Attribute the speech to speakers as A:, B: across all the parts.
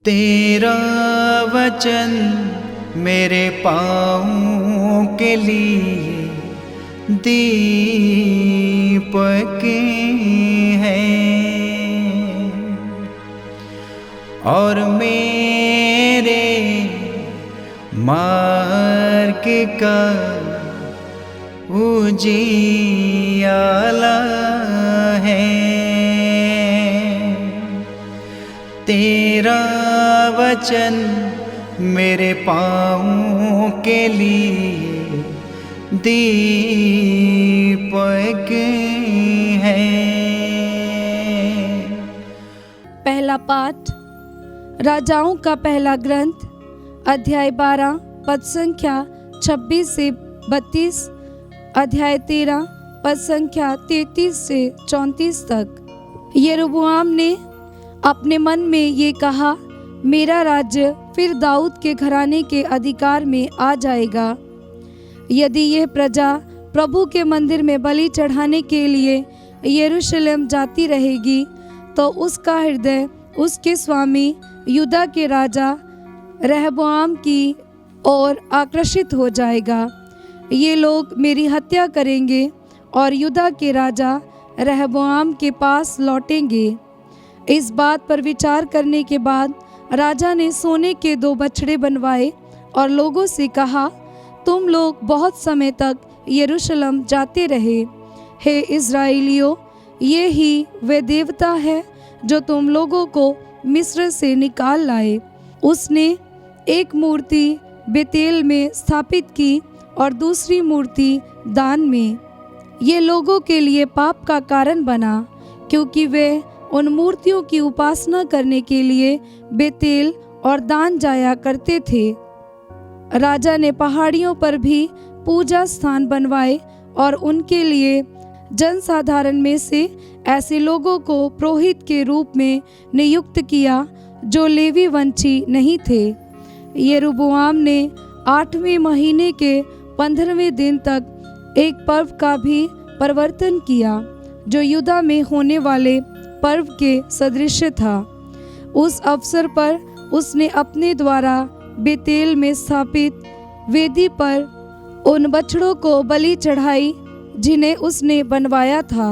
A: तेरा वचन मेरे पाँवों के लिए दीपक है और मेरे मार्ग का उजियाला है। तेरा वचन मेरे पाँवों के लिए दीपक है।
B: पहला पाठ राजाओं का पहला ग्रंथ अध्याय 12 पद संख्या 26 से 32, अध्याय 13 पद संख्या 33 से 34 तक। यरोबोआम ने अपने मन में ये कहा, मेरा राज्य फिर दाऊद के घराने के अधिकार में आ जाएगा। यदि यह प्रजा प्रभु के मंदिर में बलि चढ़ाने के लिए यरूशलेम जाती रहेगी तो उसका हृदय उसके स्वामी यूदा के राजा रहबोआम की ओर आकर्षित हो जाएगा। ये लोग मेरी हत्या करेंगे और यूदा के राजा रहबोआम के पास लौटेंगे। इस बात पर विचार करने के बाद राजा ने सोने के 2 बछड़े बनवाए और लोगों से कहा, तुम लोग बहुत समय तक यरूशलेम जाते रहे। हे इज़राइलियों, ये ही वे देवता है जो तुम लोगों को मिस्र से निकाल लाए। उसने एक मूर्ति बेतेल में स्थापित की और दूसरी मूर्ति दान में। ये लोगों के लिए पाप का कारण बना, क्योंकि वे उन मूर्तियों की उपासना करने के लिए बेतेल और दान जाया करते थे। राजा ने पहाड़ियों पर भी पूजा स्थान बनवाए और उनके लिए जनसाधारण में से ऐसे लोगों को पुरोहित के रूप में नियुक्त किया जो लेवी वंशी नहीं थे। यरोबोआम ने 8वें महीने के 15वें दिन तक एक पर्व का भी प्रवर्तन किया जो यूदा में होने वाले पर्व के सदृश था। उस अवसर पर उसने अपने द्वारा बेतेल में स्थापित वेदी पर उन बछड़ों को बलि चढ़ाई जिन्हें उसने बनवाया था।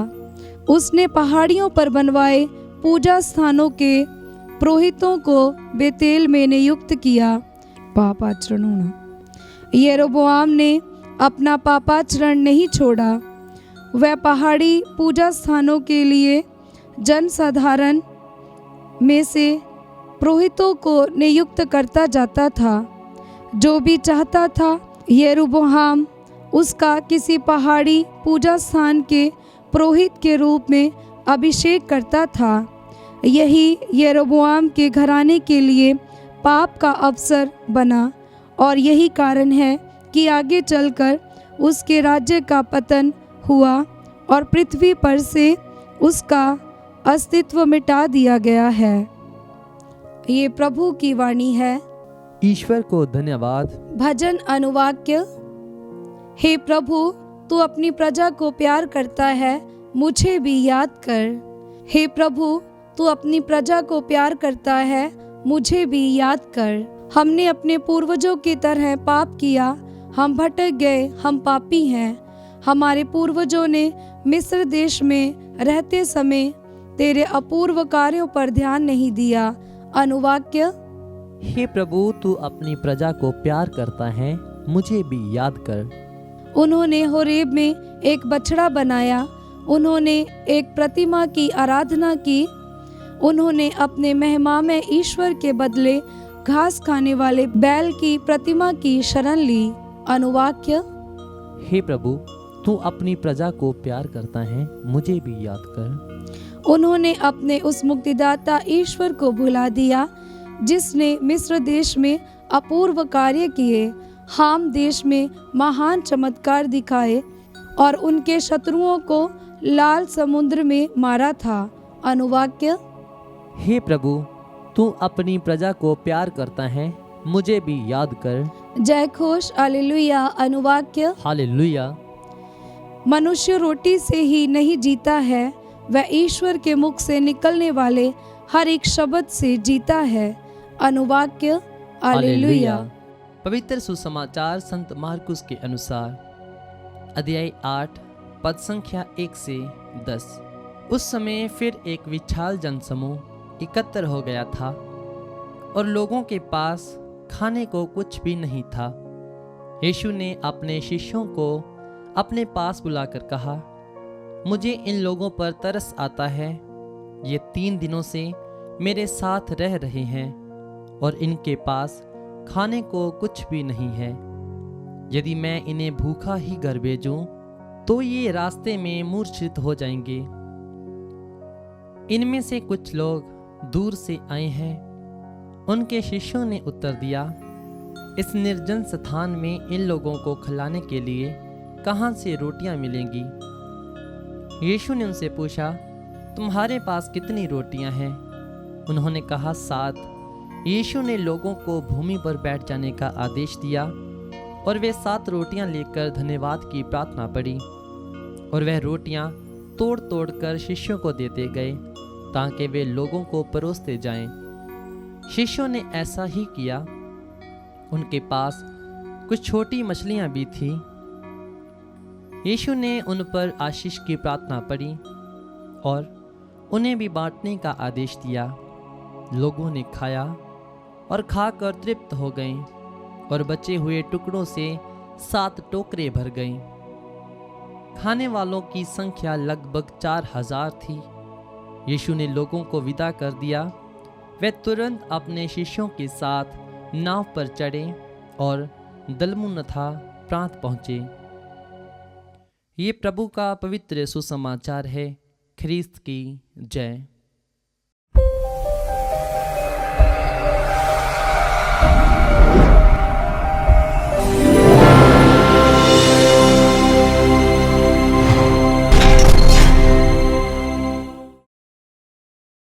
B: उसने पहाड़ियों पर बनवाए पूजा स्थानों के पुरोहितों को बेतेल में नियुक्त किया। पापाचरण होना। यरोबोआम ने अपना पापाचरण नहीं छोड़ा। वह पहाड़ी पूजा स्थानों के लिए जनसाधारण में से पुरोहितों को नियुक्त करता जाता था। जो भी चाहता था यरोबोआम उसका किसी पहाड़ी पूजा स्थान के पुरोहित के रूप में अभिषेक करता था। यही यरोबोआम के घराने के लिए पाप का अवसर बना और यही कारण है कि आगे चलकर उसके राज्य का पतन हुआ और पृथ्वी पर से उसका अस्तित्व मिटा दिया गया है। ये प्रभु की वाणी है।
C: ईश्वर को धन्यवाद।
B: भजन अनुवाक्य। हे प्रभु, तू अपनी प्रजा को प्यार करता है, मुझे भी याद कर। हे प्रभु, तू अपनी प्रजा को प्यार करता है, मुझे भी याद कर। हमने अपने पूर्वजों की तरह पाप किया, हम भटक गए, हम पापी हैं। हमारे पूर्वजों ने मिस्र देश में रहते समय तेरे अपूर्व कार्यों पर ध्यान नहीं दिया। अनुवाक्य।
C: हे प्रभु, तू अपनी प्रजा को प्यार करता है, मुझे भी याद कर।
B: उन्होंने होरेब में एक बछड़ा बनाया, उन्होंने एक प्रतिमा की आराधना की, उन्होंने अपने महिमा में ईश्वर के बदले घास खाने वाले बैल की प्रतिमा की शरण ली। अनुवाक्य।
C: हे प्रभु, तू अपनी प्रजा को प्यार करता है, मुझे भी याद कर।
B: उन्होंने अपने उस मुक्तिदाता ईश्वर को भुला दिया जिसने मिस्र देश में अपूर्व कार्य किए, हाम देश में महान चमत्कार दिखाए और उनके शत्रुओं को लाल समुद्र में मारा था। अनुवाक्य।
C: हे प्रभु, तू अपनी प्रजा को प्यार करता है, मुझे भी याद कर।
B: जय घोष हालेलुया। अनुवाक्य।
C: हालेलुया।
B: मनुष्य रोटी से ही नहीं जीता है, वह ईश्वर के मुख से निकलने वाले हर एक शब्द से जीता है। अनुवाक्य हालेलुया।
C: पवित्र सुसमाचार संत मार्कुस के अनुसार अध्याय 8 पद संख्या 1 से 10। उस समय फिर एक विशाल जनसमूह एकत्र हो गया था और लोगों के पास खाने को कुछ भी नहीं था। यीशु ने अपने शिष्यों को अपने पास बुलाकर कहा, मुझे इन लोगों पर तरस आता है। ये 3 दिनों से मेरे साथ रह रहे हैं और इनके पास खाने को कुछ भी नहीं है। यदि मैं इन्हें भूखा ही घर भेजूं तो ये रास्ते में मूर्छित हो जाएंगे। इनमें से कुछ लोग दूर से आए हैं। उनके शिष्यों ने उत्तर दिया, इस निर्जन स्थान में इन लोगों को खिलाने के लिए कहाँ से रोटियां मिलेंगी? यीशु ने उनसे पूछा, तुम्हारे पास कितनी रोटियां हैं? उन्होंने कहा, 7। यीशु ने लोगों को भूमि पर बैठ जाने का आदेश दिया और वे 7 रोटियां लेकर धन्यवाद की प्रार्थना पढ़ी और वह रोटियां तोड़ तोड़ कर शिष्यों को देते गए ताकि वे लोगों को परोसते जाएं। शिष्यों ने ऐसा ही किया। उनके पास कुछ छोटी मछलियां भी थी। यीशु ने उन पर आशीष की प्रार्थना पढ़ी और उन्हें भी बांटने का आदेश दिया। लोगों ने खाया और खाकर तृप्त हो गए और बचे हुए टुकड़ों से 7 टोकरे भर गए। खाने वालों की संख्या लगभग 4000 थी। यीशु ने लोगों को विदा कर दिया। वे तुरंत अपने शिष्यों के साथ नाव पर चढ़े और दलमुनथा प्रांत पहुँचे। ये प्रभु का पवित्र सुसमाचार है। ख्रीस्त की जय।